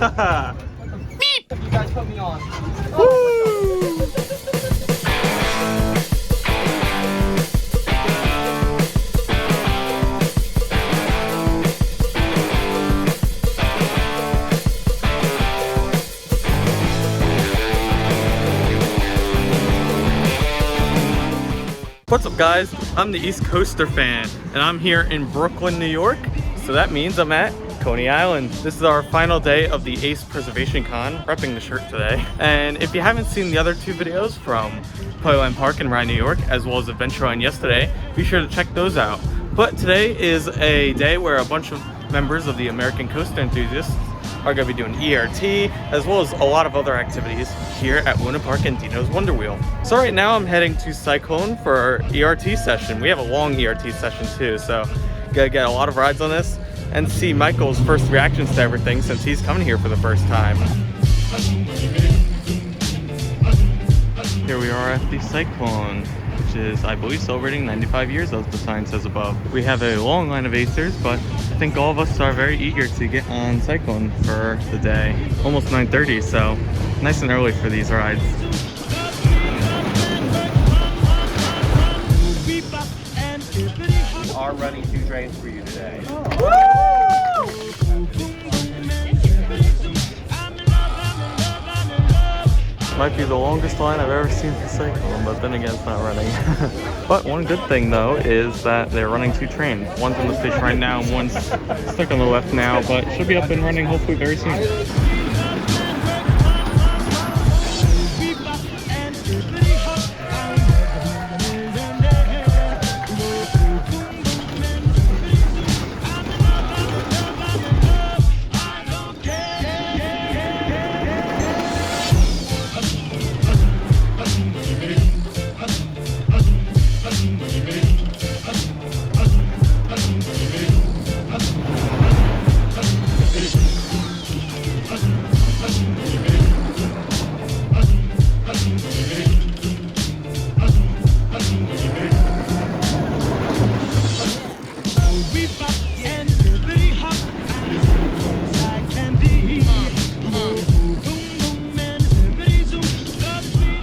You guys put me on. Woo! What's up guys? I'm the East Coaster fan and I'm here in Brooklyn, New York. So that means I'm at Coney Island. This is our final day of the Ace Preservation Con, repping the shirt today. And if you haven't seen the other two videos from Playland Park in Rye, New York, as well as Adventureland yesterday, be sure to check those out. But today is a day where a bunch of members of the American Coaster Enthusiasts are going to be doing ERT, as well as a lot of other activities here at Luna Park and Deno's Wonder Wheel. So right now I'm heading to Cyclone for our ERT session. We have a long ERT session too, so gotta get a lot of rides on this and see Michael's first reactions to everything since he's coming here for the first time. Here we are at the Cyclone, which is, I believe, celebrating 95 years, as the sign says above. We have a long line of Acers, but I think all of us are very eager to get on Cyclone for the day. Almost 9:30, so nice and early for these rides. We are running 2 trains for you today. Might be the longest line I've ever seen for Cyclone, but then again, it's not running. But one good thing though is that they're running 2 trains. One's on the station right now and one's stuck on the left now, but should be up and running hopefully very soon.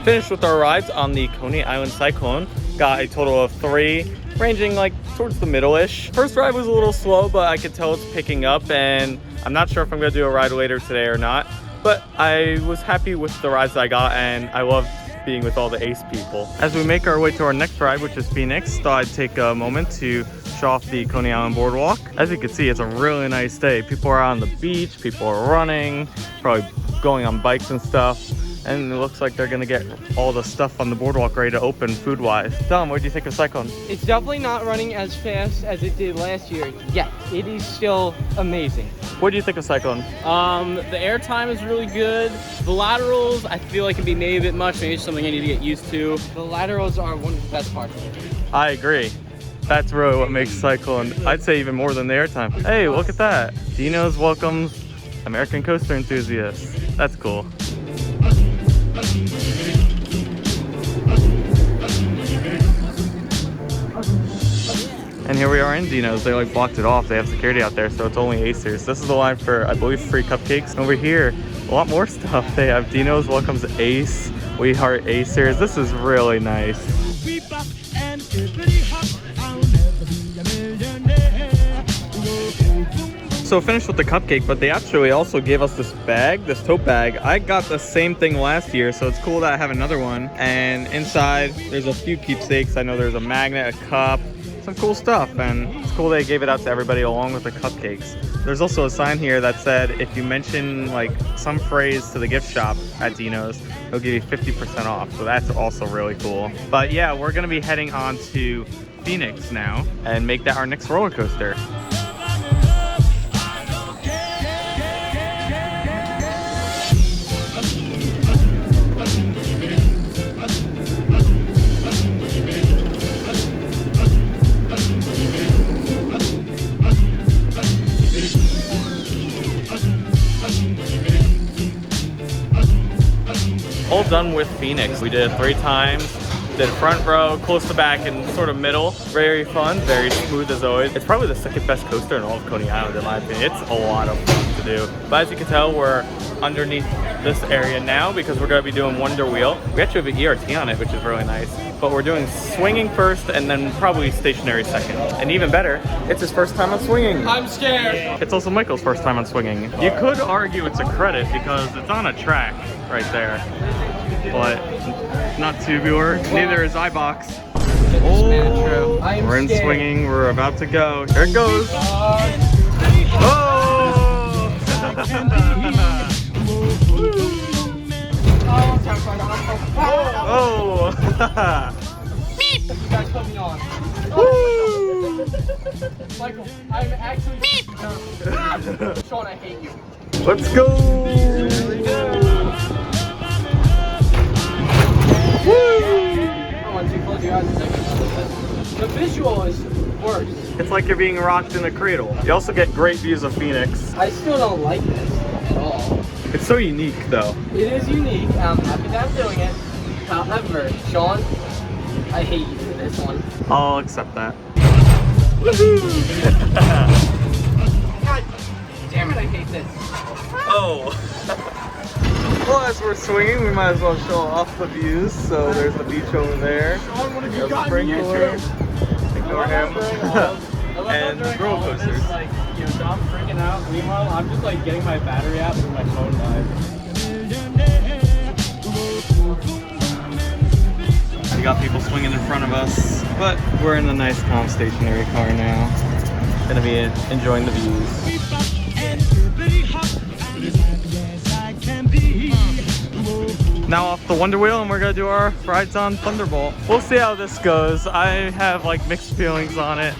Finished with our rides on the Coney Island Cyclone. Got a total of 3, ranging like towards the middle-ish. First ride was a little slow, but I could tell it's picking up, and I'm not sure if I'm gonna do a ride later today or not. But I was happy with the rides that I got, and I loved being with all the Ace people. As we make our way to our next ride, which is Phoenix, thought I'd take a moment to show off the Coney Island boardwalk. As you can see, it's a really nice day. People are on the beach, people are running, probably going on bikes and stuff. And it looks like they're gonna get all the stuff on the boardwalk ready to open food-wise. Tom, what do you think of Cyclone? It's definitely not running as fast as it did last year yet. It is still amazing. What do you think of Cyclone? The air time is really good. The laterals, I feel like can be maybe a bit much. Maybe it's something I need to get used to. The laterals are one of the best parts of it. I agree. That's really what makes Cyclone, I'd say, even more than the airtime. Hey, look at that. Deno's welcomes American Coaster Enthusiasts. That's cool. And here we are in Deno's. They like blocked it off. They have security out there, so it's only Acers. This is the line for, I believe, free cupcakes. And over here, a lot more stuff. They have Deno's welcomes Ace, We Heart Acers. This is really nice. So finished with the cupcake, but they actually also gave us this bag, this tote bag. I got the same thing last year, so it's cool that I have another one. And inside, there's a few keepsakes. I know there's a magnet, a cup, some cool stuff. And it's cool they gave it out to everybody along with the cupcakes. There's also a sign here that said if you mention like some phrase to the gift shop at Deno's, they'll give you 50% off. So that's also really cool. But yeah, we're gonna be heading on to Phoenix now and make that our next roller coaster. All done with Phoenix. We did it 3 times. Did front row, close to back, and sort of middle. Very fun, very smooth as always. It's probably the second best coaster in all of Coney Island in my opinion. It's a lot of fun. to do. But as you can tell, we're underneath this area now because we're going to be doing Wonder Wheel. We actually have an ERT on it, which is really nice. But we're doing swinging first and then probably stationary second. And even better, it's his first time on swinging. I'm scared. It's also Michael's first time on swinging. You could argue it's a credit because it's on a track right there. But not tubular, neither is iBox. Oh, we're in swinging, we're about to go. Here it goes. Oh! Oh! You guys put me on. Woo! Michael, I'm actually. Sean, I hate you. Let's go! I want you to close your eyes a second. The visual is worse. It's like you're being rocked in a cradle. You also get great views of Phoenix. I still don't like this at all. It's so unique though. It is unique. I'm happy that I'm doing it. However, Sean, I hate you for this one. I'll accept that. God damn it, I hate this. Oh. Well, as we're swinging, we might as well show off the views. So there's the beach over there. Sean, what have you There's a gotten sprinkler. into? Ignore him. And roller coasters. Like, you know, Dom's freaking out. Meanwhile, I'm just like getting my battery out through my phone died. We got people swinging in front of us, but we're in the nice, calm, stationary car now. Gonna be enjoying the views. Now off the Wonder Wheel, and we're gonna do our rides on Thunderbolt. We'll see how this goes. I have like mixed feelings on it.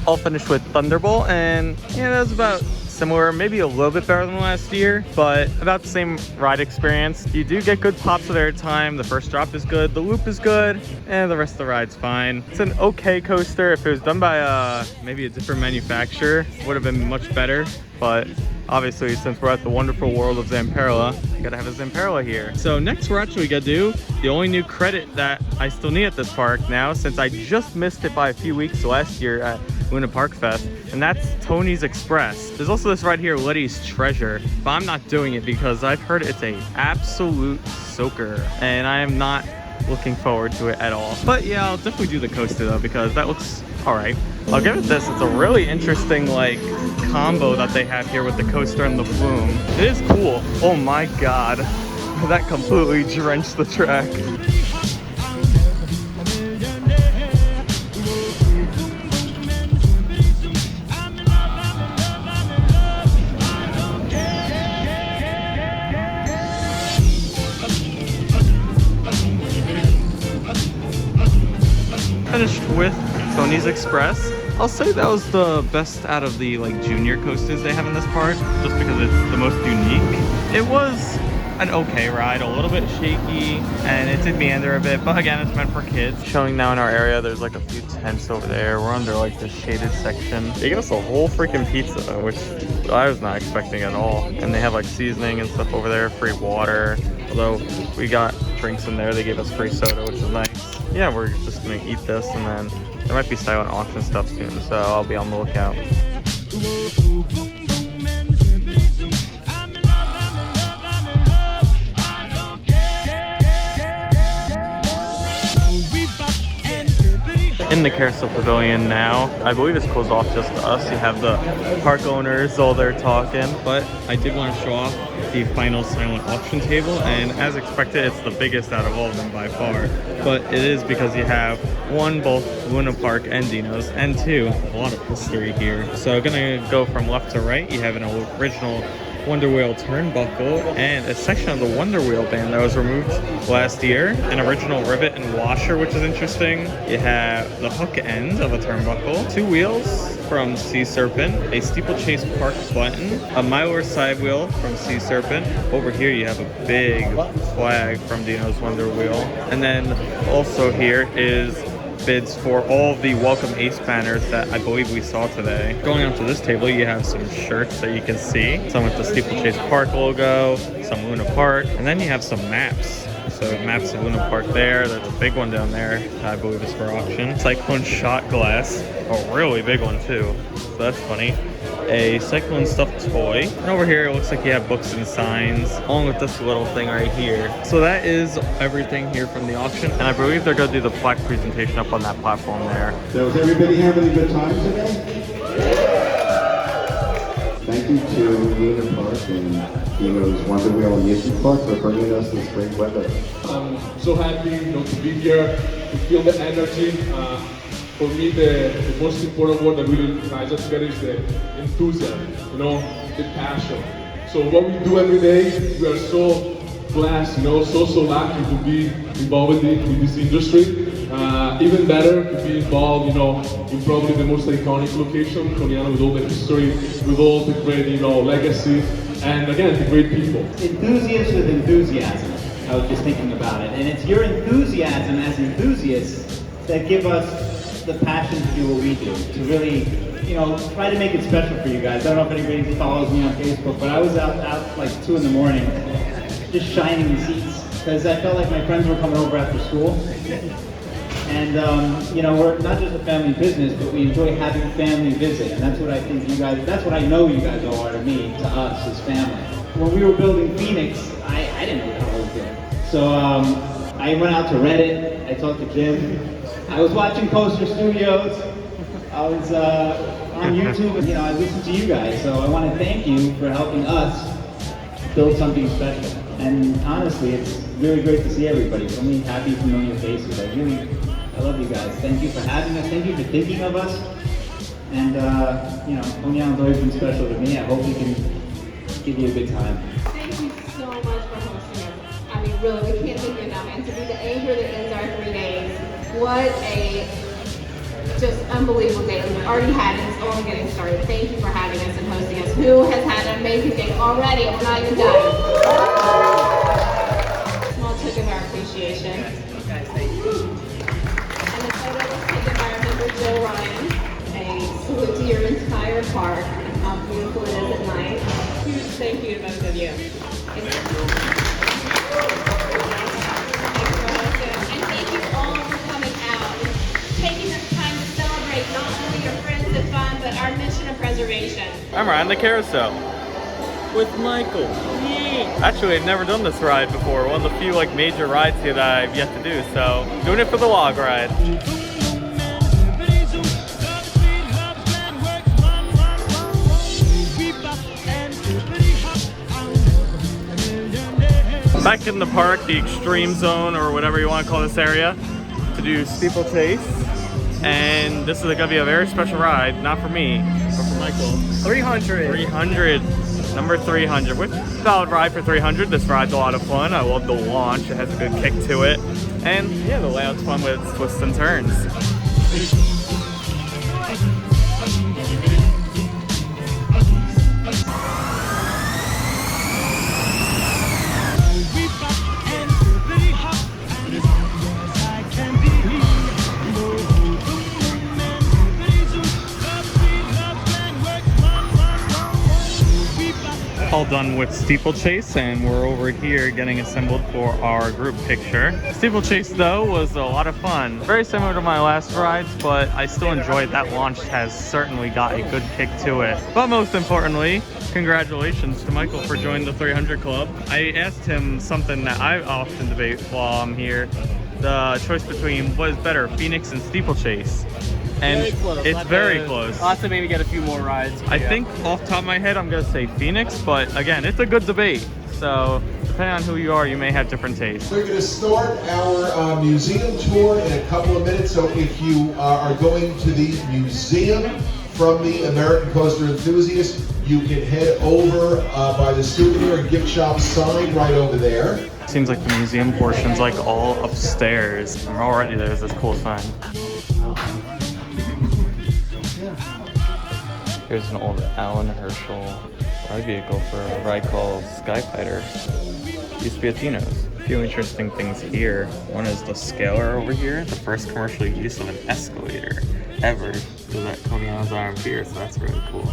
All finished with Thunderbolt, and yeah, that was about similar, maybe a little bit better than last year, but about the same ride experience. You do get good pops of airtime. The first drop is good, the loop is good, and the rest of the ride's fine. It's an okay coaster. If it was done by maybe a different manufacturer, would have been much better, but obviously since we're at the wonderful world of Zamperla, you gotta have a Zamperla here. So next we're actually gonna do the only new credit that I still need at this park now, since I just missed it by a few weeks last year at Luna Park Fest, and that's Tony's Express. There's also this right here, Letty's Treasure, but I'm not doing it because I've heard it's a absolute soaker, and I am not looking forward to it at all. But yeah, I'll definitely do the coaster though, because that looks all right. I'll give it this. It's a really interesting like combo that they have here with the coaster and the flume. It is cool. Oh my god, that completely drenched the track. Finished with Tony's Express. I'll say that was the best out of the like junior coasters they have in this park, just because it's the most unique. It was an okay ride, a little bit shaky, and it did meander a bit, but again, it's meant for kids. Showing now in our area, there's like a few tents over there. We're under like the shaded section. They gave us a whole freaking pizza, which I was not expecting at all. And they have like seasoning and stuff over there, free water. Although we got drinks in there, they gave us free soda, which is nice. Yeah, we're just gonna eat this, and then there might be silent auction stuff soon, so I'll be on the lookout. In the Carousel Pavilion now. I believe it's closed off just to us. You have the park owners all there talking, but I did want to show off the final silent auction table, and as expected, it's the biggest out of all of them by far. But it is because you have one, both Luna Park and Deno's, and two, a lot of history here. So gonna go from left to right. You have an original Wonder Wheel turnbuckle and a section of the Wonder Wheel band that was removed last year. An original rivet and washer, which is interesting. You have the hook end of a turnbuckle, two wheels from Sea Serpent, a Steeplechase Park button, a Miler side wheel from Sea Serpent. Over here you have a big flag from Deno's Wonder Wheel. And then also here is bids for all of the Welcome Ace banners that I believe we saw today. Going onto this table, you have some shirts that you can see. Some with the Steeplechase Park logo, some Luna Park, and then you have some maps. So maps of Luna Park there. There's a big one down there I believe is for auction. Cyclone shot glass, a really big one too. So that's funny. A Cyclone stuffed toy. And over here it looks like you have books and signs, along with this little thing right here. So that is everything here from the auction. And I believe they're going to do the plaque presentation up on that platform there. So is everybody having a good time today? Thank you to Luna Park and Deno's Wonder Wheel Amusement Park for bringing us this great weather. I'm so happy, to be here, to feel the energy. For me, the most important word that really ties us together is the enthusiasm, the passion. So what we do every day, we are so blessed, so lucky to be involved with this industry. Even better to be involved, in probably the most iconic location, Coney Island, with all the history, with all the great, legacy, and again, the great people. Enthusiasts with enthusiasm. I was just thinking about it, and it's your enthusiasm as enthusiasts that give us the passion to do what we do, to really, try to make it special for you guys. I don't know if anybody follows me on Facebook, but I was out like 2 in the morning, just shining the seats, because I felt like my friends were coming over after school. And, we're not just a family business, but we enjoy having family visit, and that's what I think you guys, that's what I know you guys all are to me, to us as family. When we were building Phoenix, I didn't know what I was doing. So I went out to Reddit, I talked to Jim, I was watching Coaster Studios, I was on YouTube, and I listened to you guys, so I want to thank you for helping us build something special. And honestly, it's really great to see everybody. So many happy, familiar faces. I love you guys. Thank you for having us. Thank you for thinking of us. And Coney Island's always been special to me. I hope we can give you a good time. Thank you so much for hosting us. I mean, really, we can't thank you enough. And to be the anchor that ends our 3 days, what a just unbelievable day. We've already had it. It's only getting started. Thank you for having us and hosting us. Who has had an amazing day already? We're not even done. Small token of our appreciation. Guys, thank you. And the photo was taken by our member Joe Ryan. A salute to your entire park and how beautiful it is at night. Huge thank you to both of you. Thank you. And thank you all for coming out and taking this time to celebrate not only your friends and fun, but our mission of preservation. I'm riding the carousel with Michael. Actually, I've never done this ride before. One of the few major rides here that I've yet to do. So doing it for the log ride. Back in the park, the extreme zone or whatever you want to call this area, to do steeplechase. And this is going to be a very special ride, not for me, but for Michael. 300. Number 300, which is a valid ride for 300. This ride's a lot of fun. I love the launch. It has a good kick to it. And yeah, the layout's fun with twists and turns. All done with steeplechase, and we're over here getting assembled for our group picture. Steeplechase though was a lot of fun. Very similar to my last rides, but I still enjoyed that launch. Has certainly got a good kick to it. But most importantly, congratulations to Michael for joining the 300 Club. I asked him something that I often debate while I'm here. The choice between what is better, Phoenix and steeplechase. And it's very close. I'll have to maybe get a few more rides. I think off the top of my head, I'm going to say Phoenix, but again, it's a good debate. So depending on who you are, you may have different tastes. We're going to start our museum tour in a couple of minutes. So if you are going to the museum from the American Coaster Enthusiast, you can head over by the souvenir and gift shop sign right over there. Seems like the museum portion's all upstairs. And already there's this cool sign. Here's an old Alan Herschel ride vehicle for a ride called Skyfighter. Used to be a Deno's. few interesting things here. One is the scaler over here, the first commercial use of an escalator ever was at Coney Island Iron Pier, so that's really cool.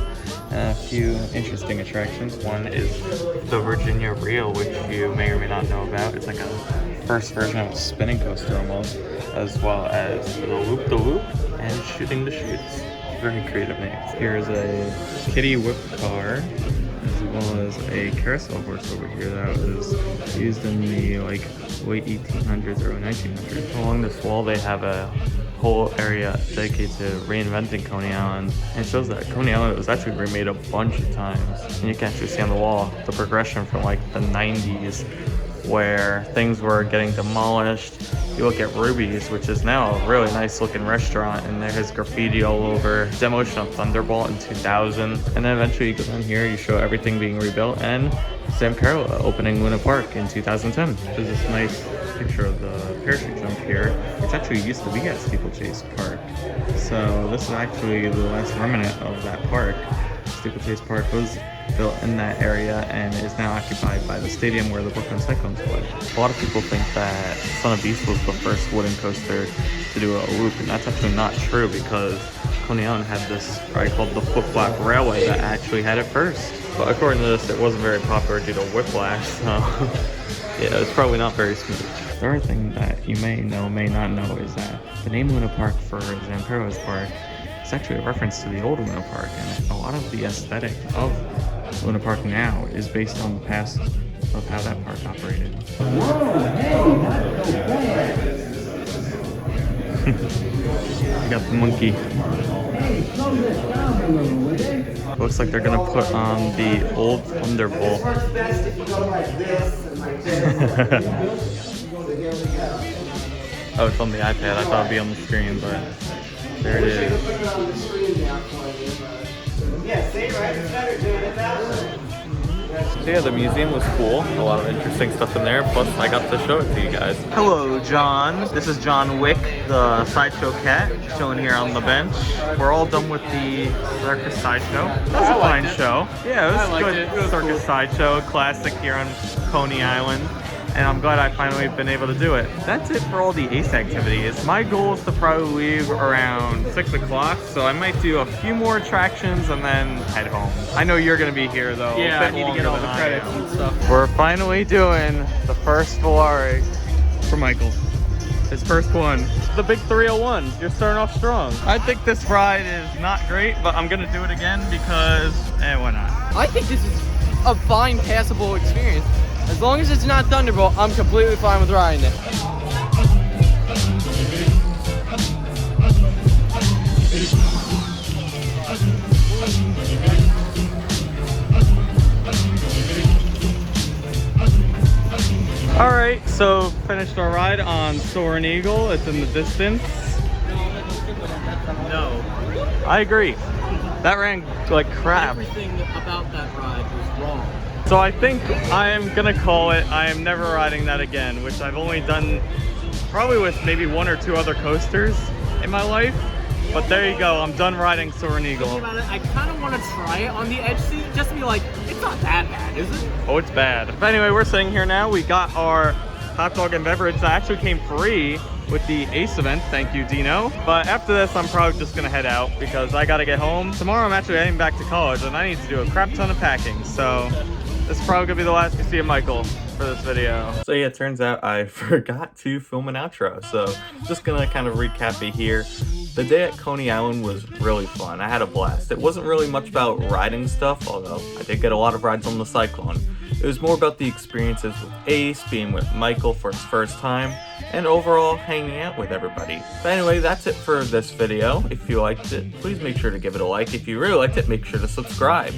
And a few interesting attractions. One is the Virginia Reel, which you may or may not know about. It's like a first version of a spinning coaster almost, as well as the Loop-the-Loop and Shooting the Chutes. Very creative names. Here's a kiddie whip car, as well as a carousel horse over here that was used in the like late 1800s, early 1900s. Along this wall they have a whole area dedicated to reinventing Coney Island. And it shows that Coney Island was actually remade a bunch of times. And you can actually see on the wall the progression from like the 90s, where things were getting demolished. You look at Ruby's, which is now a really nice looking restaurant, and there's graffiti all over. Demolition of Thunderbolt in 2000. And then eventually you go down here, you show everything being rebuilt, and Zamperla opening Luna Park in 2010. There's this nice picture of the parachute jump here, which actually used to be at Steeplechase Park. So this is actually the last remnant of that park. Steeplechase Park was built in that area and is now occupied by the stadium where the Brooklyn Cyclones play. A lot of people think that Son of Beast was the first wooden coaster to do a loop, and that's actually not true, because Coney Island had this ride called the Foot Black Railway that actually had it first. But according to this, it wasn't very popular due to whiplash, so yeah, it's probably not very smooth. The other thing that you may know, may not know, is that the name Luna Park for Zamperla's park is actually a reference to the old Luna Park, and a lot of the aesthetic of Luna Park now is based on the past of how that park operated. You got the monkey. Looks like they're gonna put on the old Thunderbolt. Oh, it's on the iPad. I thought it'd be on the screen, but there it is. So yeah, the museum was cool. A lot of interesting stuff in there. Plus, I got to show it to you guys. Hello, John. This is John Wick, the Sideshow cat, chilling here on the bench. We're all done with the Circus Sideshow. That was a fine show. Yeah, it was good. It was Circus Sideshow, classic here on Coney Island. And I'm glad I finally been able to do it. That's it for all the ACE activities. My goal is to probably leave around 6 o'clock, so I might do a few more attractions and then head home. I know you're gonna be here though. Yeah, I need to get all the credits and stuff. We're finally doing the first Volare for Michael. His first one. The big 301. You're starting off strong. I think this ride is not great, but I'm gonna do it again because, why not? I think this is a fine, passable experience. As long as it's not Thunderbolt, I'm completely fine with riding it. Alright, so finished our ride on Soaring Eagle. It's in the distance. No. I agree. That ran like crap. Everything about that ride was wrong. So I think I am gonna call it. I am never riding that again, which I've only done probably with maybe 1 or 2 other coasters in my life. But there you go, I'm done riding Soaring Eagle. I kind of want to try it on the edge seat, just to be like, it's not that bad, is it? Oh, it's bad. But anyway, we're sitting here now. We got our hot dog and beverage that actually came free with the ACE event. Thank you, Deno. But after this, I'm probably just gonna head out because I gotta get home. Tomorrow, I'm actually heading back to college and I need to do a crap ton of packing. So this is probably gonna be the last we see of Michael for this video. So yeah, it turns out I forgot to film an outro. So just gonna kind of recap it here. The day at Coney Island was really fun. I had a blast. It wasn't really much about riding stuff, although I did get a lot of rides on the Cyclone. It was more about the experiences with Ace, being with Michael for his first time, and overall hanging out with everybody. But anyway, that's it for this video. If you liked it, please make sure to give it a like. If you really liked it, make sure to subscribe.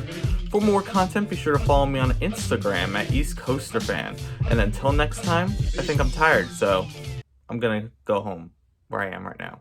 For more content, be sure to follow me on Instagram at East Coaster Fan. And until next time, I think I'm tired, so I'm gonna go home where I am right now.